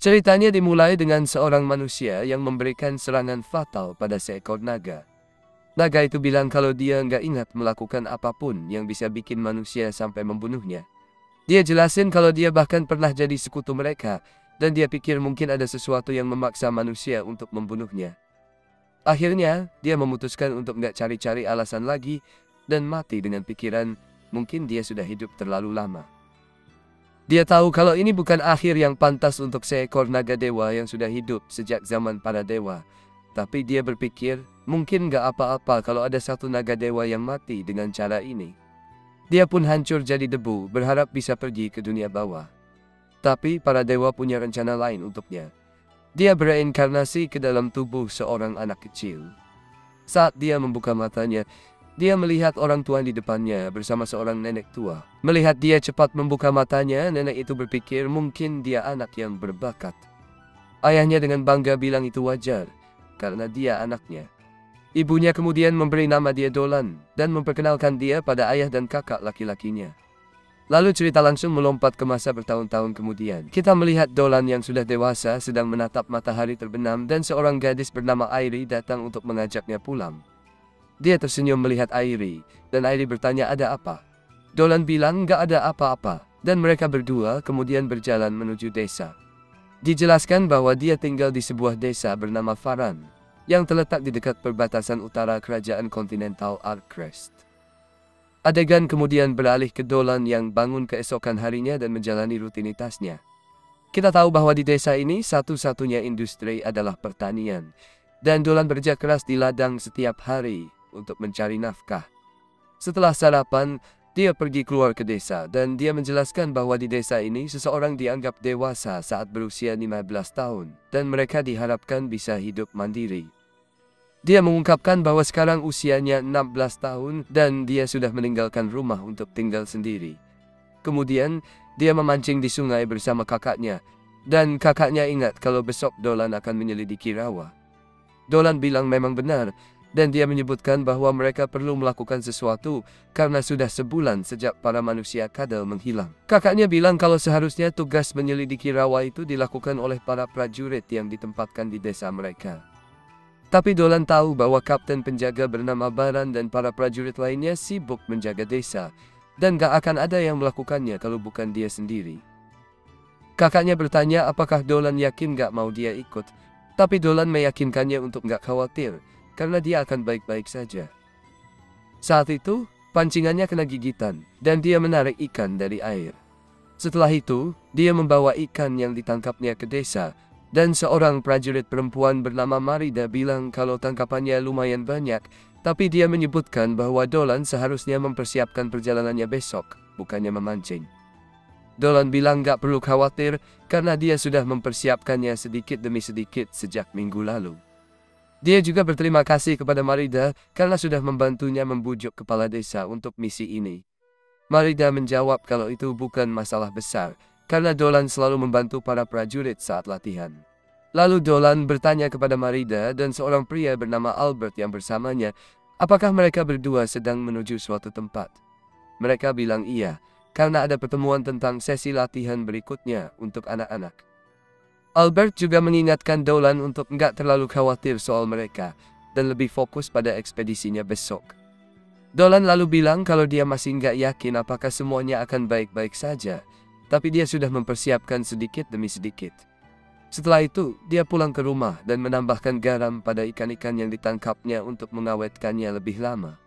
Ceritanya dimulai dengan seorang manusia yang memberikan serangan fatal pada seekor naga. Naga itu bilang kalau dia nggak ingat melakukan apapun yang bisa bikin manusia sampai membunuhnya. Dia jelasin kalau dia bahkan pernah jadi sekutu mereka, dan dia pikir mungkin ada sesuatu yang memaksa manusia untuk membunuhnya. Akhirnya, dia memutuskan untuk nggak cari-cari alasan lagi, dan mati dengan pikiran mungkin dia sudah hidup terlalu lama. Dia tahu kalau ini bukan akhir yang pantas untuk seekor naga dewa yang sudah hidup sejak zaman para dewa. Tapi dia berpikir, mungkin gak apa-apa kalau ada satu naga dewa yang mati dengan cara ini. Dia pun hancur jadi debu, berharap bisa pergi ke dunia bawah. Tapi para dewa punya rencana lain untuknya. Dia bereinkarnasi ke dalam tubuh seorang anak kecil. Saat dia membuka matanya, dia melihat orang tua di depannya bersama seorang nenek tua. Melihat dia cepat membuka matanya, nenek itu berpikir mungkin dia anak yang berbakat. Ayahnya dengan bangga bilang itu wajar, karena dia anaknya. Ibunya kemudian memberi nama dia Dolan, dan memperkenalkan dia pada ayah dan kakak laki-lakinya. Lalu cerita langsung melompat ke masa bertahun-tahun kemudian. Kita melihat Dolan yang sudah dewasa sedang menatap matahari terbenam, dan seorang gadis bernama Airi datang untuk mengajaknya pulang. Dia tersenyum melihat Airi, dan Airi bertanya ada apa. Dolan bilang gak ada apa-apa, dan mereka berdua kemudian berjalan menuju desa. Dijelaskan bahwa dia tinggal di sebuah desa bernama Faran, yang terletak di dekat perbatasan utara kerajaan kontinental Arkkrest. Adegan kemudian beralih ke Dolan yang bangun keesokan harinya dan menjalani rutinitasnya. Kita tahu bahwa di desa ini satu-satunya industri adalah pertanian, dan Dolan bekerja keras di ladang setiap hari untuk mencari nafkah. Setelah sarapan, dia pergi keluar ke desa, dan dia menjelaskan bahwa di desa ini seseorang dianggap dewasa saat berusia 15 tahun, dan mereka diharapkan bisa hidup mandiri. Dia mengungkapkan bahwa sekarang usianya 16 tahun, dan dia sudah meninggalkan rumah untuk tinggal sendiri. Kemudian, dia memancing di sungai bersama kakaknya, dan kakaknya ingat kalau besok Dolan akan menyelidiki rawa. Dolan bilang memang benar, dan dia menyebutkan bahwa mereka perlu melakukan sesuatu karena sudah sebulan sejak para manusia kadal menghilang. Kakaknya bilang kalau seharusnya tugas menyelidiki rawa itu dilakukan oleh para prajurit yang ditempatkan di desa mereka. Tapi Dolan tahu bahwa kapten penjaga bernama Baran dan para prajurit lainnya sibuk menjaga desa, dan gak akan ada yang melakukannya kalau bukan dia sendiri. Kakaknya bertanya apakah Dolan yakin gak mau dia ikut, tapi Dolan meyakinkannya untuk gak khawatir, karena dia akan baik-baik saja. Saat itu, pancingannya kena gigitan, dan dia menarik ikan dari air. Setelah itu, dia membawa ikan yang ditangkapnya ke desa, dan seorang prajurit perempuan bernama Marida bilang kalau tangkapannya lumayan banyak, tapi dia menyebutkan bahwa Dolan seharusnya mempersiapkan perjalanannya besok, bukannya memancing. Dolan bilang gak perlu khawatir, karena dia sudah mempersiapkannya sedikit demi sedikit sejak minggu lalu. Dia juga berterima kasih kepada Marida karena sudah membantunya membujuk kepala desa untuk misi ini. Marida menjawab kalau itu bukan masalah besar, karena Dolan selalu membantu para prajurit saat latihan. Lalu Dolan bertanya kepada Marida dan seorang pria bernama Albert yang bersamanya, apakah mereka berdua sedang menuju suatu tempat. Mereka bilang iya, karena ada pertemuan tentang sesi latihan berikutnya untuk anak-anak. Albert juga mengingatkan Dolan untuk nggak terlalu khawatir soal mereka, dan lebih fokus pada ekspedisinya besok. Dolan lalu bilang kalau dia masih nggak yakin apakah semuanya akan baik-baik saja, tapi dia sudah mempersiapkan sedikit demi sedikit. Setelah itu, dia pulang ke rumah dan menambahkan garam pada ikan-ikan yang ditangkapnya untuk mengawetkannya lebih lama.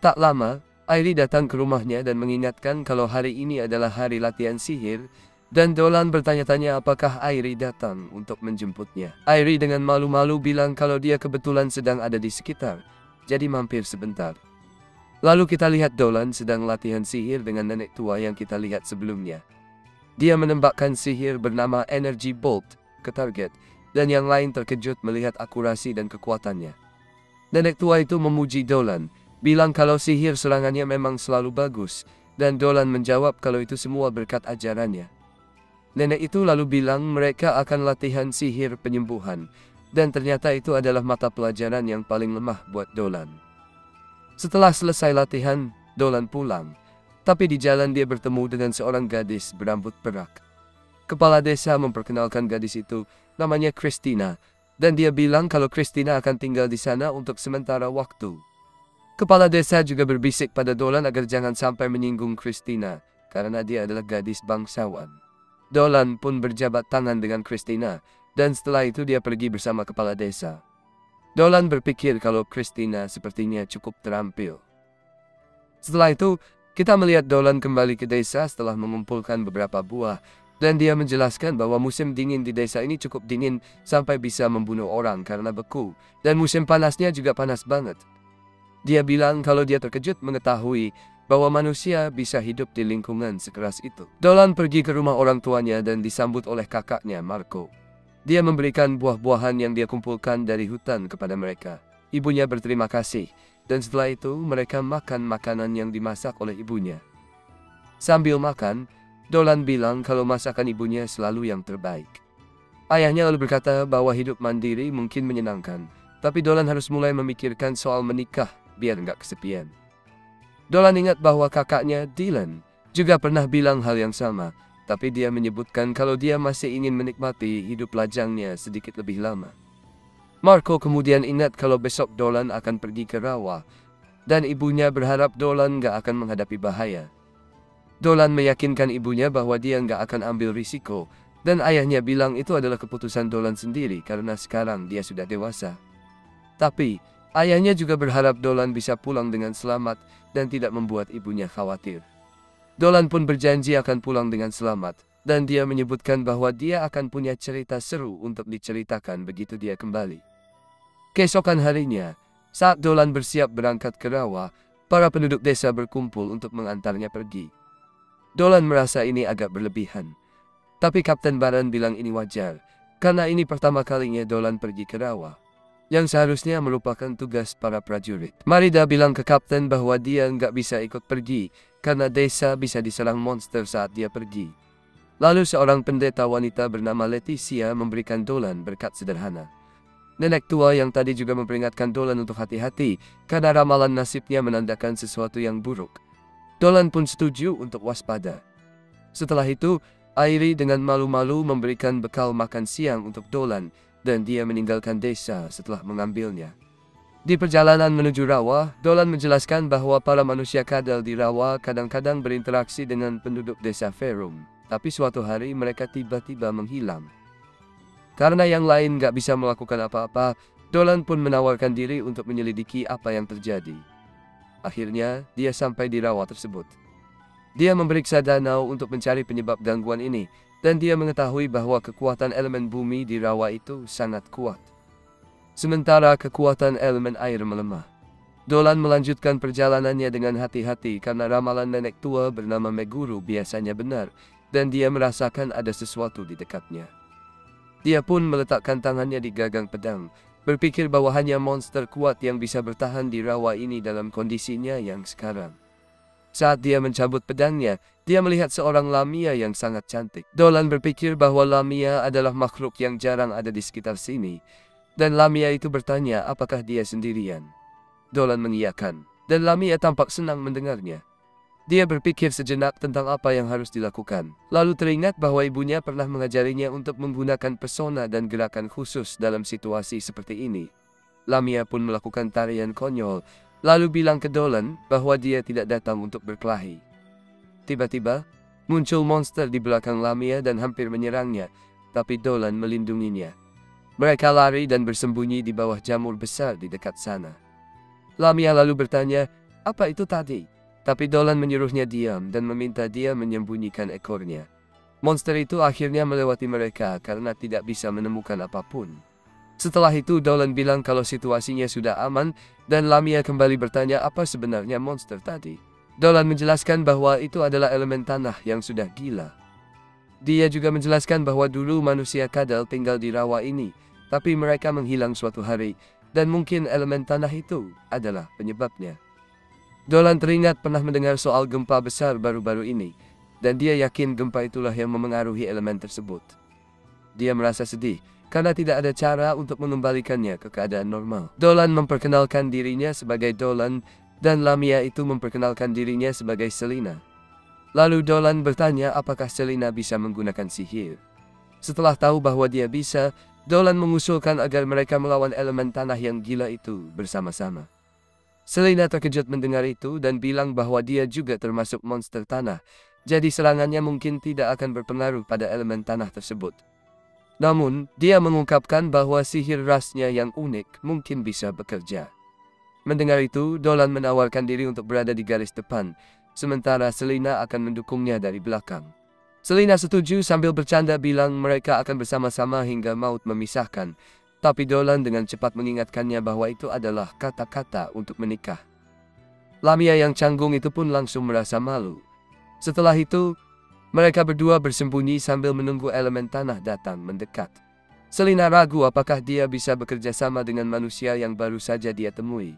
Tak lama, Airi datang ke rumahnya dan mengingatkan kalau hari ini adalah hari latihan sihir, dan Dolan bertanya-tanya apakah Airi datang untuk menjemputnya. Airi dengan malu-malu bilang kalau dia kebetulan sedang ada di sekitar, jadi mampir sebentar. Lalu kita lihat Dolan sedang latihan sihir dengan nenek tua yang kita lihat sebelumnya. Dia menembakkan sihir bernama Energy Bolt ke target, dan yang lain terkejut melihat akurasi dan kekuatannya. Nenek tua itu memuji Dolan, bilang kalau sihir serangannya memang selalu bagus, dan Dolan menjawab kalau itu semua berkat ajarannya. Nenek itu lalu bilang mereka akan latihan sihir penyembuhan, dan ternyata itu adalah mata pelajaran yang paling lemah buat Dolan. Setelah selesai latihan, Dolan pulang, tapi di jalan dia bertemu dengan seorang gadis berambut perak. Kepala desa memperkenalkan gadis itu, namanya Christina, dan dia bilang kalau Christina akan tinggal di sana untuk sementara waktu. Kepala desa juga berbisik pada Dolan agar jangan sampai menyinggung Christina, karena dia adalah gadis bangsawan. Dolan pun berjabat tangan dengan Christina, dan setelah itu dia pergi bersama kepala desa. Dolan berpikir kalau Christina sepertinya cukup terampil. Setelah itu, kita melihat Dolan kembali ke desa setelah mengumpulkan beberapa buah, dan dia menjelaskan bahwa musim dingin di desa ini cukup dingin sampai bisa membunuh orang karena beku, dan musim panasnya juga panas banget. Dia bilang kalau dia terkejut mengetahui bahwa manusia bisa hidup di lingkungan sekeras itu. Dolan pergi ke rumah orang tuanya dan disambut oleh kakaknya, Marco. Dia memberikan buah-buahan yang dia kumpulkan dari hutan kepada mereka. Ibunya berterima kasih, dan setelah itu mereka makan makanan yang dimasak oleh ibunya. Sambil makan, Dolan bilang kalau masakan ibunya selalu yang terbaik. Ayahnya lalu berkata bahwa hidup mandiri mungkin menyenangkan, tapi Dolan harus mulai memikirkan soal menikah biar nggak kesepian. Dolan ingat bahwa kakaknya, Dylan, juga pernah bilang hal yang sama, tapi dia menyebutkan kalau dia masih ingin menikmati hidup lajangnya sedikit lebih lama. Marco kemudian ingat kalau besok Dolan akan pergi ke rawa, dan ibunya berharap Dolan nggak akan menghadapi bahaya. Dolan meyakinkan ibunya bahwa dia nggak akan ambil risiko, dan ayahnya bilang itu adalah keputusan Dolan sendiri karena sekarang dia sudah dewasa. Tapi, ayahnya juga berharap Dolan bisa pulang dengan selamat dan tidak membuat ibunya khawatir. Dolan pun berjanji akan pulang dengan selamat, dan dia menyebutkan bahwa dia akan punya cerita seru untuk diceritakan begitu dia kembali. Keesokan harinya, saat Dolan bersiap berangkat ke rawa, para penduduk desa berkumpul untuk mengantarnya pergi. Dolan merasa ini agak berlebihan, tapi Kapten Baran bilang ini wajar, karena ini pertama kalinya Dolan pergi ke rawa, yang seharusnya merupakan tugas para prajurit. Marida bilang ke Kapten bahwa dia nggak bisa ikut pergi, karena desa bisa diserang monster saat dia pergi. Lalu seorang pendeta wanita bernama Leticia memberikan Dolan berkat sederhana. Nenek tua yang tadi juga memperingatkan Dolan untuk hati-hati, karena ramalan nasibnya menandakan sesuatu yang buruk. Dolan pun setuju untuk waspada. Setelah itu, Airi dengan malu-malu memberikan bekal makan siang untuk Dolan, dan dia meninggalkan desa setelah mengambilnya. Di perjalanan menuju rawa, Dolan menjelaskan bahwa para manusia kadal di rawa kadang-kadang berinteraksi dengan penduduk desa Ferum, tapi suatu hari mereka tiba-tiba menghilang. Karena yang lain gak bisa melakukan apa-apa, Dolan pun menawarkan diri untuk menyelidiki apa yang terjadi. Akhirnya, dia sampai di rawa tersebut. Dia memeriksa danau untuk mencari penyebab gangguan ini, dan dia mengetahui bahwa kekuatan elemen bumi di rawa itu sangat kuat. Sementara kekuatan elemen air melemah. Dolan melanjutkan perjalanannya dengan hati-hati karena ramalan nenek tua bernama Meguru biasanya benar, dan dia merasakan ada sesuatu di dekatnya. Dia pun meletakkan tangannya di gagang pedang, berpikir bahwa hanya monster kuat yang bisa bertahan di rawa ini dalam kondisinya yang sekarang. Saat dia mencabut pedangnya, dia melihat seorang Lamia yang sangat cantik. Dolan berpikir bahwa Lamia adalah makhluk yang jarang ada di sekitar sini, dan Lamia itu bertanya apakah dia sendirian. Dolan mengiyakan, dan Lamia tampak senang mendengarnya. Dia berpikir sejenak tentang apa yang harus dilakukan. Lalu teringat bahwa ibunya pernah mengajarinya untuk menggunakan pesona dan gerakan khusus dalam situasi seperti ini. Lamia pun melakukan tarian konyol, lalu bilang ke Dolan bahwa dia tidak datang untuk berkelahi. Tiba-tiba, muncul monster di belakang Lamia dan hampir menyerangnya, tapi Dolan melindunginya. Mereka lari dan bersembunyi di bawah jamur besar di dekat sana. Lamia lalu bertanya, "Apa itu tadi?" Tapi Dolan menyuruhnya diam dan meminta dia menyembunyikan ekornya. Monster itu akhirnya melewati mereka karena tidak bisa menemukan apapun. Setelah itu Dolan bilang kalau situasinya sudah aman dan Lamia kembali bertanya apa sebenarnya monster tadi. Dolan menjelaskan bahwa itu adalah elemen tanah yang sudah gila. Dia juga menjelaskan bahwa dulu manusia kadal tinggal di rawa ini, tapi mereka menghilang suatu hari dan mungkin elemen tanah itu adalah penyebabnya. Dolan teringat pernah mendengar soal gempa besar baru-baru ini, dan dia yakin gempa itulah yang memengaruhi elemen tersebut. Dia merasa sedih, karena tidak ada cara untuk mengembalikannya ke keadaan normal. Dolan memperkenalkan dirinya sebagai Dolan, dan Lamia itu memperkenalkan dirinya sebagai Selina. Lalu Dolan bertanya apakah Selina bisa menggunakan sihir. Setelah tahu bahwa dia bisa, Dolan mengusulkan agar mereka melawan elemen tanah yang gila itu bersama-sama. Selina terkejut mendengar itu dan bilang bahwa dia juga termasuk monster tanah, jadi serangannya mungkin tidak akan berpengaruh pada elemen tanah tersebut. Namun, dia mengungkapkan bahwa sihir rasnya yang unik mungkin bisa bekerja. Mendengar itu, Dolan menawarkan diri untuk berada di garis depan, sementara Selina akan mendukungnya dari belakang. Selina setuju sambil bercanda bilang mereka akan bersama-sama hingga maut memisahkan, tapi Dolan dengan cepat mengingatkannya bahwa itu adalah kata-kata untuk menikah. Lamia yang canggung itu pun langsung merasa malu. Setelah itu, mereka berdua bersembunyi sambil menunggu elemen tanah datang mendekat. Selina ragu apakah dia bisa bekerja sama dengan manusia yang baru saja dia temui.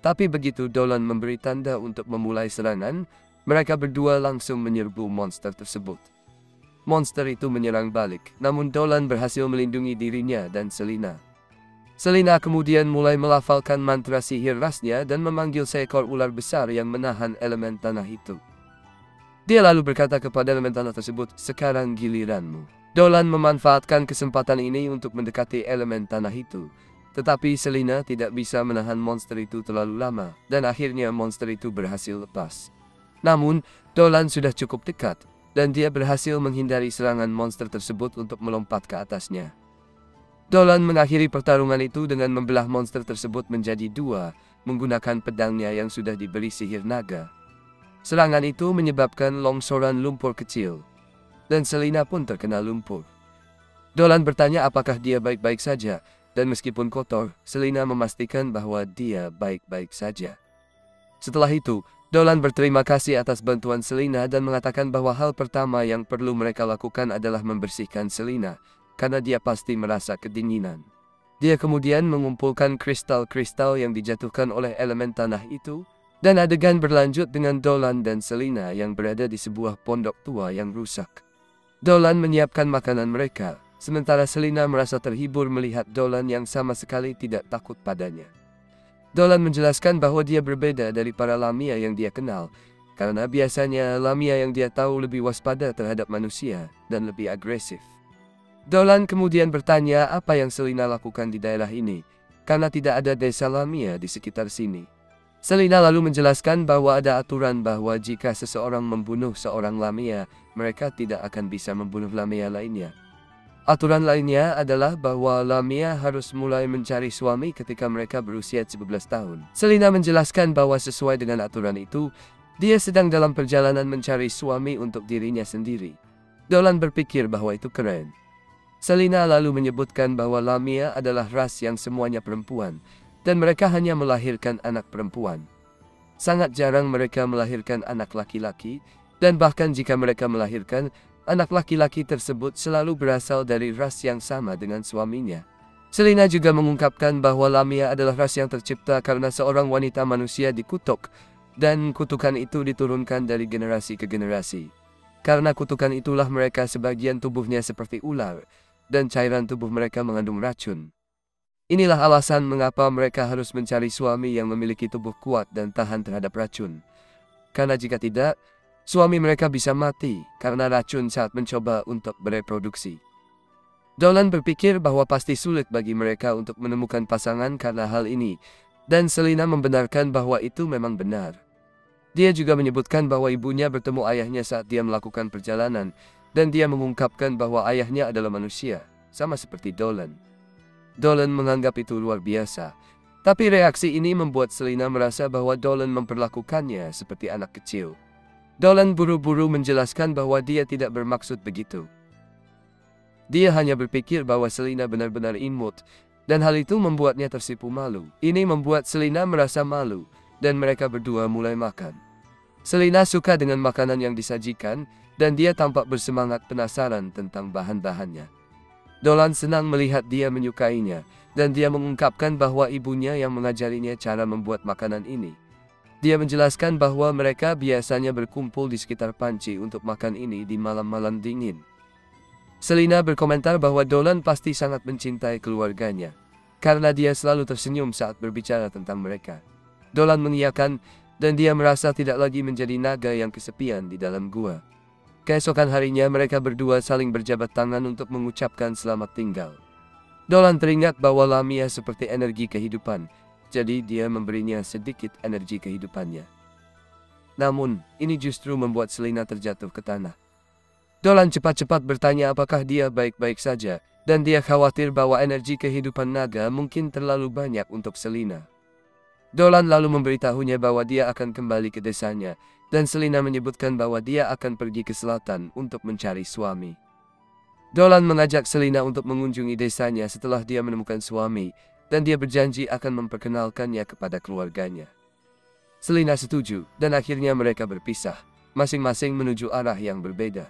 Tapi begitu Dolan memberi tanda untuk memulai serangan, mereka berdua langsung menyerbu monster tersebut. Monster itu menyerang balik, namun Dolan berhasil melindungi dirinya dan Selina. Selina kemudian mulai melafalkan mantra sihir rasnya dan memanggil seekor ular besar yang menahan elemen tanah itu. Dia lalu berkata kepada elemen tanah tersebut, "Sekarang giliranmu." Dolan memanfaatkan kesempatan ini untuk mendekati elemen tanah itu. Tetapi Selina tidak bisa menahan monster itu terlalu lama, dan akhirnya monster itu berhasil lepas. Namun, Dolan sudah cukup dekat, dan dia berhasil menghindari serangan monster tersebut untuk melompat ke atasnya. Dolan mengakhiri pertarungan itu dengan membelah monster tersebut menjadi dua, menggunakan pedangnya yang sudah diberi sihir naga. Serangan itu menyebabkan longsoran lumpur kecil, dan Selina pun terkena lumpur. Dolan bertanya apakah dia baik-baik saja, dan meskipun kotor, Selina memastikan bahwa dia baik-baik saja. Setelah itu, Dolan berterima kasih atas bantuan Selina dan mengatakan bahwa hal pertama yang perlu mereka lakukan adalah membersihkan Selina, karena dia pasti merasa kedinginan. Dia kemudian mengumpulkan kristal-kristal yang dijatuhkan oleh elemen tanah itu, dan adegan berlanjut dengan Dolan dan Selina yang berada di sebuah pondok tua yang rusak. Dolan menyiapkan makanan mereka, sementara Selina merasa terhibur melihat Dolan yang sama sekali tidak takut padanya. Dolan menjelaskan bahwa dia berbeda dari para Lamia yang dia kenal, karena biasanya Lamia yang dia tahu lebih waspada terhadap manusia dan lebih agresif. Dolan kemudian bertanya apa yang Selina lakukan di daerah ini, karena tidak ada desa Lamia di sekitar sini. Selina lalu menjelaskan bahwa ada aturan bahwa jika seseorang membunuh seorang Lamia, mereka tidak akan bisa membunuh Lamia lainnya. Aturan lainnya adalah bahwa Lamia harus mulai mencari suami ketika mereka berusia 17 tahun. Selina menjelaskan bahwa sesuai dengan aturan itu, dia sedang dalam perjalanan mencari suami untuk dirinya sendiri. Dolan berpikir bahwa itu keren. Selina lalu menyebutkan bahwa Lamia adalah ras yang semuanya perempuan, dan mereka hanya melahirkan anak perempuan. Sangat jarang mereka melahirkan anak laki-laki, dan bahkan jika mereka melahirkan, anak laki-laki tersebut selalu berasal dari ras yang sama dengan suaminya. Selina juga mengungkapkan bahwa Lamia adalah ras yang tercipta karena seorang wanita manusia dikutuk, dan kutukan itu diturunkan dari generasi ke generasi. Karena kutukan itulah mereka sebagian tubuhnya seperti ular, dan cairan tubuh mereka mengandung racun. Inilah alasan mengapa mereka harus mencari suami yang memiliki tubuh kuat dan tahan terhadap racun. Karena jika tidak, suami mereka bisa mati karena racun saat mencoba untuk bereproduksi. Dolan berpikir bahwa pasti sulit bagi mereka untuk menemukan pasangan karena hal ini, dan Selina membenarkan bahwa itu memang benar. Dia juga menyebutkan bahwa ibunya bertemu ayahnya saat dia melakukan perjalanan, dan dia mengungkapkan bahwa ayahnya adalah manusia, sama seperti Dolan. Dolan menganggap itu luar biasa, tapi reaksi ini membuat Selina merasa bahwa Dolan memperlakukannya seperti anak kecil. Dolan buru-buru menjelaskan bahwa dia tidak bermaksud begitu. Dia hanya berpikir bahwa Selina benar-benar imut, dan hal itu membuatnya tersipu malu. Ini membuat Selina merasa malu, dan mereka berdua mulai makan. Selina suka dengan makanan yang disajikan, dan dia tampak bersemangat penasaran tentang bahan-bahannya. Dolan senang melihat dia menyukainya, dan dia mengungkapkan bahwa ibunya yang mengajarinya cara membuat makanan ini. Dia menjelaskan bahwa mereka biasanya berkumpul di sekitar panci untuk makan ini di malam-malam dingin. Selina berkomentar bahwa Dolan pasti sangat mencintai keluarganya, karena dia selalu tersenyum saat berbicara tentang mereka. Dolan mengiyakan, dan dia merasa tidak lagi menjadi naga yang kesepian di dalam gua. Keesokan harinya mereka berdua saling berjabat tangan untuk mengucapkan selamat tinggal. Dolan teringat bahwa Lamia seperti energi kehidupan, jadi dia memberinya sedikit energi kehidupannya. Namun, ini justru membuat Selina terjatuh ke tanah. Dolan cepat-cepat bertanya apakah dia baik-baik saja, dan dia khawatir bahwa energi kehidupan naga mungkin terlalu banyak untuk Selina. Dolan lalu memberitahunya bahwa dia akan kembali ke desanya, dan Selina menyebutkan bahwa dia akan pergi ke selatan untuk mencari suami. Dolan mengajak Selina untuk mengunjungi desanya setelah dia menemukan suami, dan dia berjanji akan memperkenalkannya kepada keluarganya. Selina setuju, dan akhirnya mereka berpisah, masing-masing menuju arah yang berbeda.